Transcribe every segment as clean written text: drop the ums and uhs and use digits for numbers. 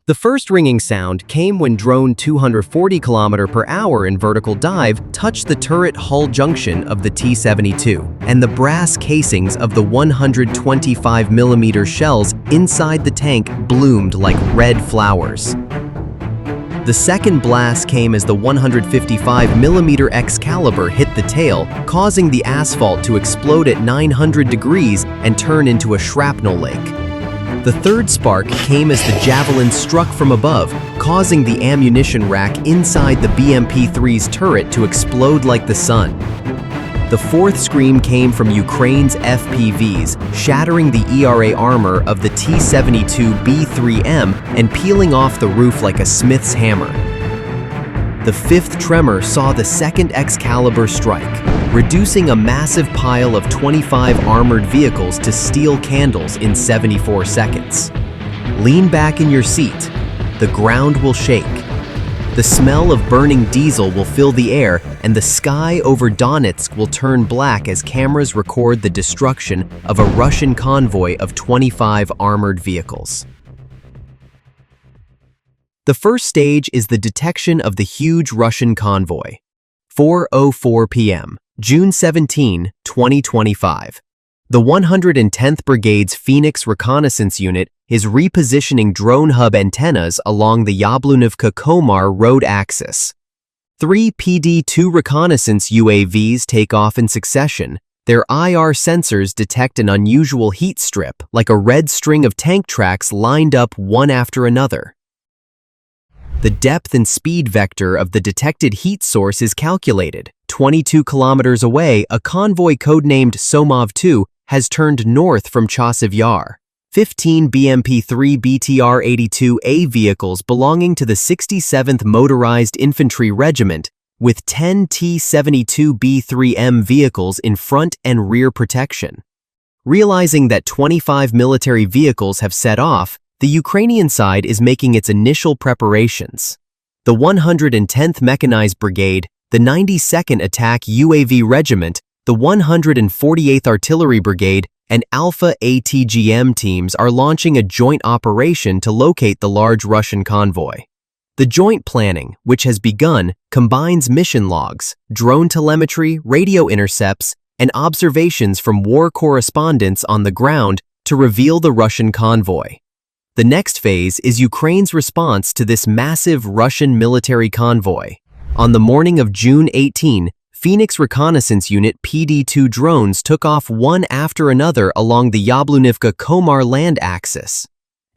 The first ringing sound came when drone 240 km/h in vertical dive touched the turret hull junction of the T-72, and the brass casings of the 125mm shells inside the tank bloomed like red flowers. The second blast came as the 155mm Excalibur hit the tail, causing the asphalt to explode at 900 degrees and turn into a shrapnel lake. The third spark came as the Javelin struck from above, causing the ammunition rack inside the BMP-3's turret to explode like the sun. The fourth scream came from Ukraine's FPVs, shattering the ERA armor of the T-72B3M and peeling off the roof like a smith's hammer. The fifth tremor saw the second Excalibur strike, reducing a massive pile of 25 armored vehicles to steel candles in 74 seconds. Lean back in your seat. The ground will shake. The smell of burning diesel will fill the air, and the sky over Donetsk will turn black as cameras record the destruction of a Russian convoy of 25 armored vehicles. The first stage is the detection of the huge Russian convoy. 4:04 p.m., June 17, 2025. The 110th Brigade's Phoenix Reconnaissance Unit is repositioning drone hub antennas along the Yablunivka Komar road axis. 3 PD-2 reconnaissance UAVs take off in succession. Their IR sensors detect an unusual heat strip, like a red string of tank tracks lined up one after another. The depth and speed vector of the detected heat source is calculated. 22 kilometers away, a convoy codenamed Somov-2 has turned north from Chasiv Yar. 15 BMP-3 BTR-82A vehicles belonging to the 67th Motorized Infantry Regiment, with 10 T-72B3M vehicles in front and rear protection. Realizing that 25 military vehicles have set off, the Ukrainian side is making its initial preparations. The 110th Mechanized Brigade, the 92nd Attack UAV Regiment, the 148th Artillery Brigade, and Alfa ATGM teams are launching a joint operation to locate the large Russian convoy. The joint planning, which has begun, combines mission logs, drone telemetry, radio intercepts, and observations from war correspondents on the ground to reveal the Russian convoy. The next phase is Ukraine's response to this massive Russian military convoy. On the morning of June 18, Phoenix Reconnaissance Unit PD-2 drones took off one after another along the Yablunivka Komar land axis.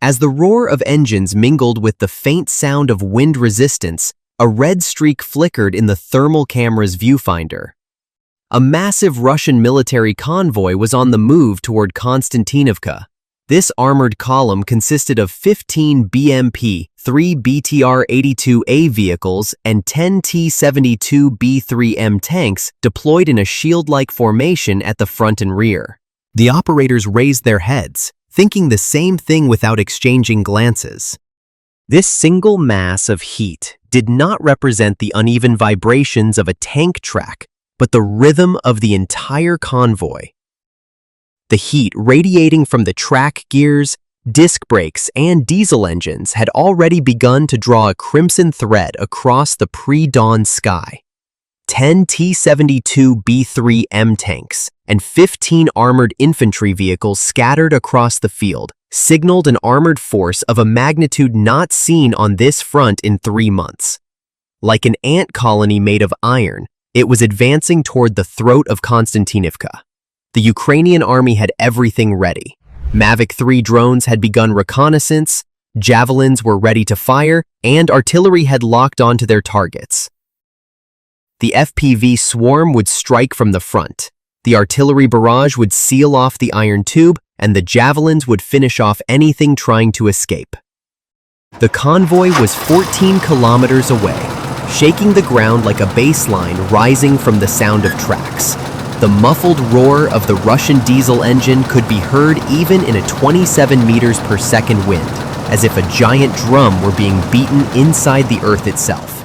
As the roar of engines mingled with the faint sound of wind resistance, a red streak flickered in the thermal camera's viewfinder. A massive Russian military convoy was on the move toward Konstantinivka. This armored column consisted of 15 BMP, 3 BTR-82A vehicles, and 10 T-72B3M tanks deployed in a shield-like formation at the front and rear. The operators raised their heads, thinking the same thing without exchanging glances. This single mass of heat did not represent the uneven vibrations of a tank track, but the rhythm of the entire convoy. The heat radiating from the track gears, disc brakes, and diesel engines had already begun to draw a crimson thread across the pre-dawn sky. 10 T-72B3M tanks and 15 armored infantry vehicles scattered across the field signaled an armored force of a magnitude not seen on this front in 3 months. Like an ant colony made of iron, it was advancing toward the throat of Konstantinivka. The Ukrainian army had everything ready. Mavic 3 drones had begun reconnaissance, javelins were ready to fire, and artillery had locked onto their targets. The FPV swarm would strike from the front. The artillery barrage would seal off the iron tube, and the javelins would finish off anything trying to escape. The convoy was 14 kilometers away, shaking the ground like a bass line rising from the sound of tracks. The muffled roar of the Russian diesel engine could be heard even in a 27 meters per second wind, as if a giant drum were being beaten inside the earth itself.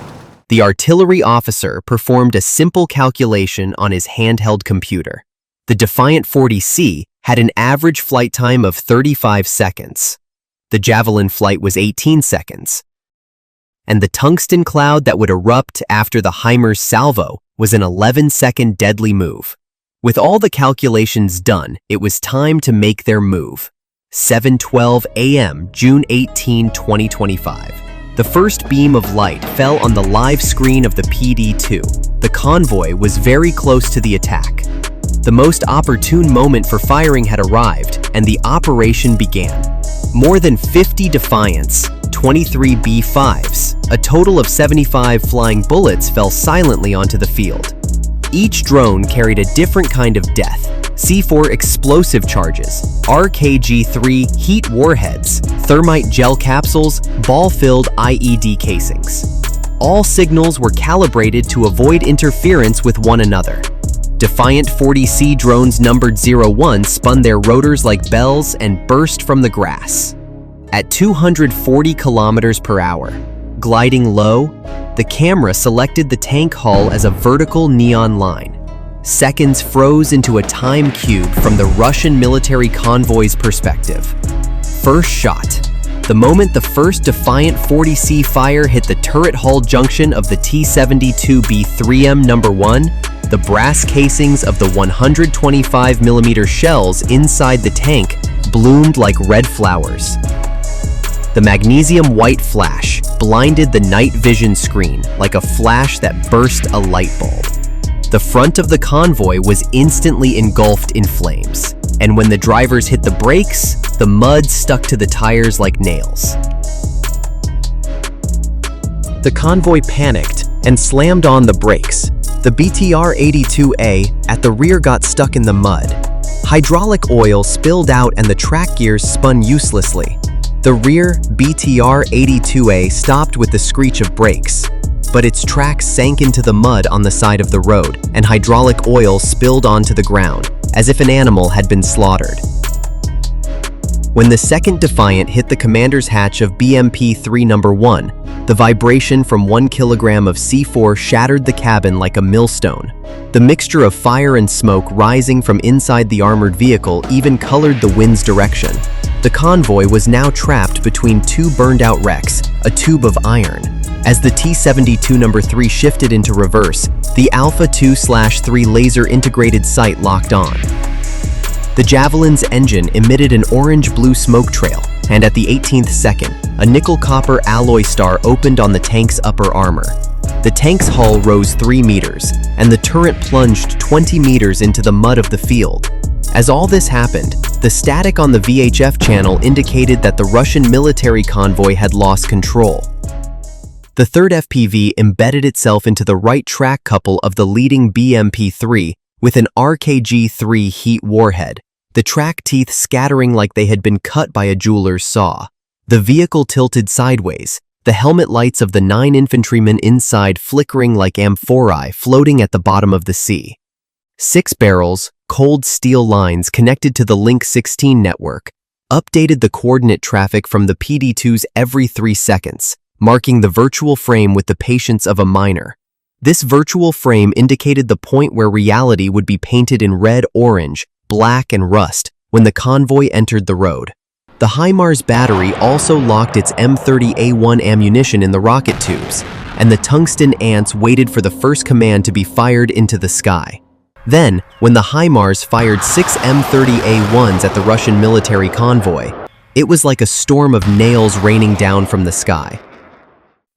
The artillery officer performed a simple calculation on his handheld computer. The Defiant 40C had an average flight time of 35 seconds. The Javelin flight was 18 seconds. And the tungsten cloud that would erupt after the Heimer's salvo was an 11-second deadly move. With all the calculations done, it was time to make their move. 7:12 a.m., June 18, 2025. The first beam of light fell on the live screen of the PD-2. The convoy was very close to the attack. The most opportune moment for firing had arrived, and the operation began. More than 50 Defiants, 23 B-5s, a total of 75 flying bullets fell silently onto the field. Each drone carried a different kind of death. C4 explosive charges, RKG-3 heat warheads, thermite gel capsules, ball-filled IED casings. All signals were calibrated to avoid interference with one another. Defiant 40C drones numbered 01 spun their rotors like bells and burst from the grass. At 240 kilometers per hour, gliding low, the camera selected the tank hull as a vertical neon line. Seconds froze into a time cube from the Russian military convoy's perspective. First shot. The moment the first Defiant 40C fire hit the turret hull junction of the T-72B3M No. 1, the brass casings of the 125mm shells inside the tank bloomed like red flowers. The magnesium white flash blinded the night vision screen like a flash that burst a light bulb. The front of the convoy was instantly engulfed in flames, and when the drivers hit the brakes, the mud stuck to the tires like nails. The convoy panicked and slammed on the brakes. The BTR-82A at the rear got stuck in the mud. Hydraulic oil spilled out and the track gears spun uselessly. The rear BTR-82A stopped with the screech of brakes, but its tracks sank into the mud on the side of the road, and hydraulic oil spilled onto the ground, as if an animal had been slaughtered. When the second Defiant hit the commander's hatch of BMP-3 No. 1, the vibration from 1 kilogram of C4 shattered the cabin like a millstone. The mixture of fire and smoke rising from inside the armored vehicle even colored the wind's direction. The convoy was now trapped between two burned-out wrecks, a tube of iron. As the T-72 No. 3 shifted into reverse, the Alpha 2/3 laser integrated sight locked on. The Javelin's engine emitted an orange-blue smoke trail, and at the 18th second, a nickel-copper alloy star opened on the tank's upper armor. The tank's hull rose 3 meters, and the turret plunged 20 meters into the mud of the field. As all this happened, the static on the VHF channel indicated that the Russian military convoy had lost control. The third FPV embedded itself into the right track couple of the leading BMP-3 with an RKG-3 heat warhead, the track teeth scattering like they had been cut by a jeweler's saw. The vehicle tilted sideways, the helmet lights of the 9 infantrymen inside flickering like amphorae floating at the bottom of the sea. 6 barrels, cold steel lines connected to the Link 16 network, updated the coordinate traffic from the PD-2s every 3 seconds, marking the virtual frame with the patience of a miner. This virtual frame indicated the point where reality would be painted in red, orange, black, and rust when the convoy entered the road. The HIMARS battery also locked its M30A1 ammunition in the rocket tubes, and the tungsten ants waited for the first command to be fired into the sky. Then, when the HIMARS fired 6 M30A1s at the Russian military convoy, it was like a storm of nails raining down from the sky.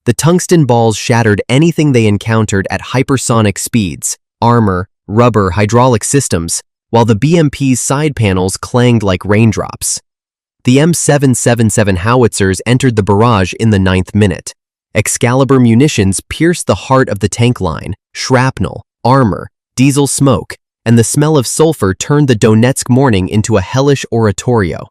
The tungsten balls shattered anything they encountered at hypersonic speeds, armor, rubber, hydraulic systems, while the BMP's side panels clanged like raindrops. The M777 howitzers entered the barrage in the 9th minute. Excalibur munitions pierced the heart of the tank line, shrapnel, armor, diesel smoke, and the smell of sulfur turned the Donetsk morning into a hellish oratorio.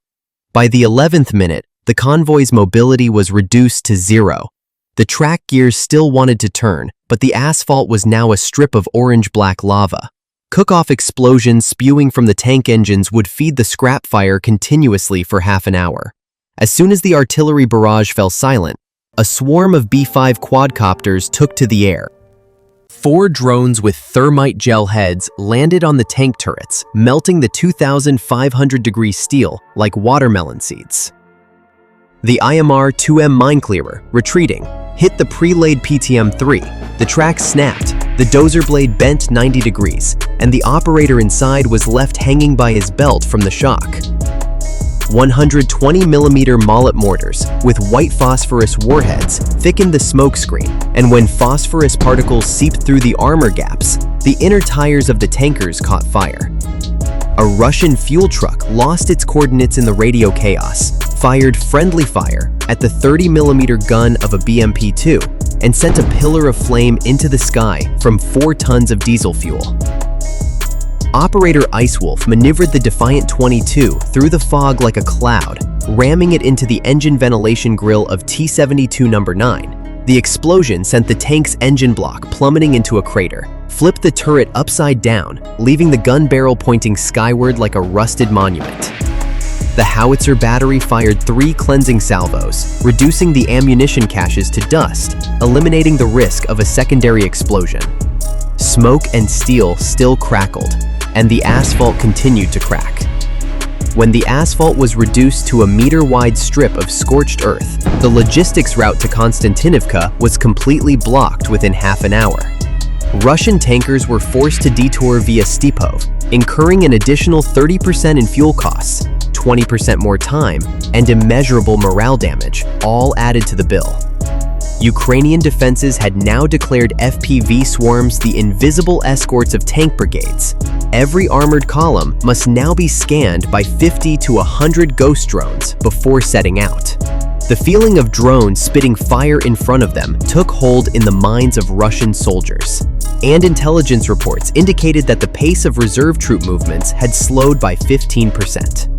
By the 11th minute, the convoy's mobility was reduced to 0. The track gears still wanted to turn, but the asphalt was now a strip of orange-black lava. Cook-off explosions spewing from the tank engines would feed the scrap fire continuously for half an hour. As soon as the artillery barrage fell silent, a swarm of B-5 quadcopters took to the air. 4 drones with thermite gel heads landed on the tank turrets, melting the 2,500-degree steel like watermelon seeds. The IMR-2M mine clearer, retreating, hit the pre-laid PTM-3. The track snapped, the dozer blade bent 90 degrees, and the operator inside was left hanging by his belt from the shock. 120mm mollet mortars with white phosphorus warheads thickened the smoke screen, and when phosphorus particles seeped through the armor gaps, the inner tires of the tankers caught fire. A Russian fuel truck lost its coordinates in the radio chaos, fired friendly fire at the 30mm gun of a BMP-2, and sent a pillar of flame into the sky from 4 tons of diesel fuel. Operator Icewolf maneuvered the Defiant 22 through the fog like a cloud, ramming it into the engine ventilation grill of T-72 No. 9. The explosion sent the tank's engine block plummeting into a crater, flipped the turret upside down, leaving the gun barrel pointing skyward like a rusted monument. The howitzer battery fired 3 cleansing salvos, reducing the ammunition caches to dust, eliminating the risk of a secondary explosion. Smoke and steel still crackled, and the asphalt continued to crack. When the asphalt was reduced to a meter-wide strip of scorched earth, the logistics route to Konstantinivka was completely blocked within half an hour. Russian tankers were forced to detour via Stepov, incurring an additional 30% in fuel costs, 20% more time, and immeasurable morale damage, all added to the bill. Ukrainian defenses had now declared FPV swarms the invisible escorts of tank brigades. Every armored column must now be scanned by 50 to 100 ghost drones before setting out. The feeling of drones spitting fire in front of them took hold in the minds of Russian soldiers. And intelligence reports indicated that the pace of reserve troop movements had slowed by 15%.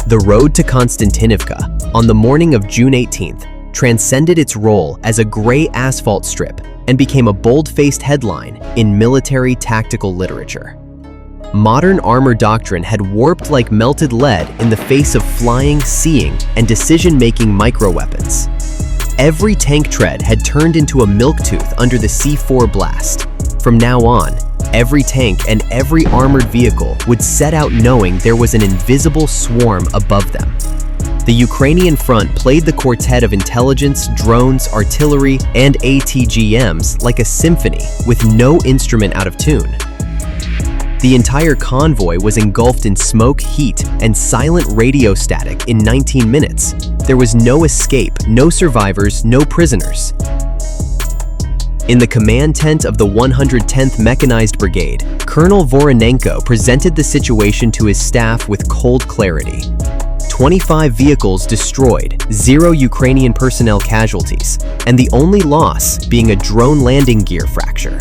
The road to Konstantinivka, on the morning of June 18th, transcended its role as a gray asphalt strip and became a bold-faced headline in military tactical literature. Modern armor doctrine had warped like melted lead in the face of flying, seeing, and decision-making microweapons. Every tank tread had turned into a milk tooth under the C4 blast. From now on, every tank and every armored vehicle would set out knowing there was an invisible swarm above them. The Ukrainian front played the quartet of intelligence, drones, artillery, and ATGMs like a symphony with no instrument out of tune. The entire convoy was engulfed in smoke, heat, and silent radio static in 19 minutes. There was no escape, no survivors, no prisoners. In the command tent of the 110th Mechanized Brigade, Colonel Voronenko presented the situation to his staff with cold clarity. 25 vehicles destroyed, 0 Ukrainian personnel casualties, and the only loss being a drone landing gear fracture.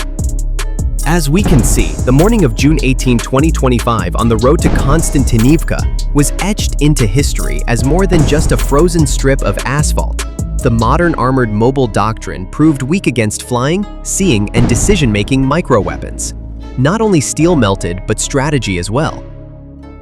As we can see, the morning of June 18, 2025 on the road to Konstantinivka was etched into history as more than just a frozen strip of asphalt. The modern armored mobile doctrine proved weak against flying, seeing, and decision-making microweapons. Not only steel melted, but strategy as well.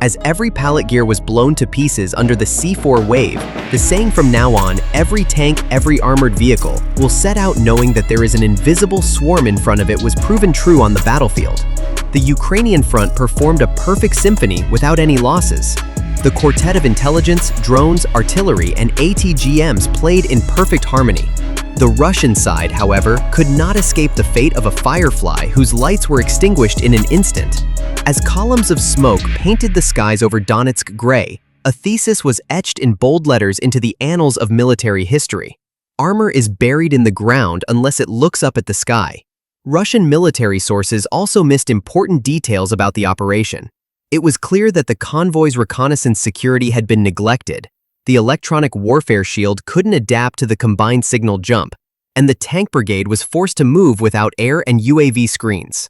As every pallet gear was blown to pieces under the C4 wave, the saying from now on, every tank, every armored vehicle, will set out knowing that there is an invisible swarm in front of it was proven true on the battlefield. The Ukrainian front performed a perfect symphony without any losses. The quartet of intelligence, drones, artillery, and ATGMs played in perfect harmony. The Russian side, however, could not escape the fate of a firefly whose lights were extinguished in an instant. As columns of smoke painted the skies over Donetsk gray, a thesis was etched in bold letters into the annals of military history. Armor is buried in the ground unless it looks up at the sky. Russian military sources also missed important details about the operation. It was clear that the convoy's reconnaissance security had been neglected. The electronic warfare shield couldn't adapt to the combined signal jump, and the tank brigade was forced to move without air and UAV screens.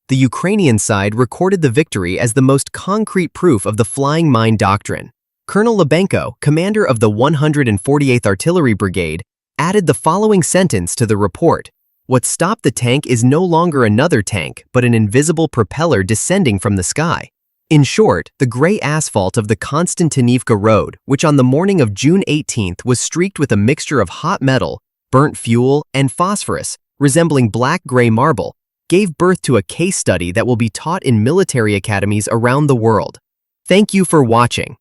The Ukrainian side recorded the victory as the most concrete proof of the flying mine doctrine. Colonel Lebenko, commander of the 148th Artillery Brigade, added the following sentence to the report: "What stopped the tank is no longer another tank, but an invisible propeller descending from the sky." In short, the gray asphalt of the Konstantinivka road, which on the morning of June 18th was streaked with a mixture of hot metal, burnt fuel, and phosphorus, resembling black-gray marble, gave birth to a case study that will be taught in military academies around the world. Thank you for watching.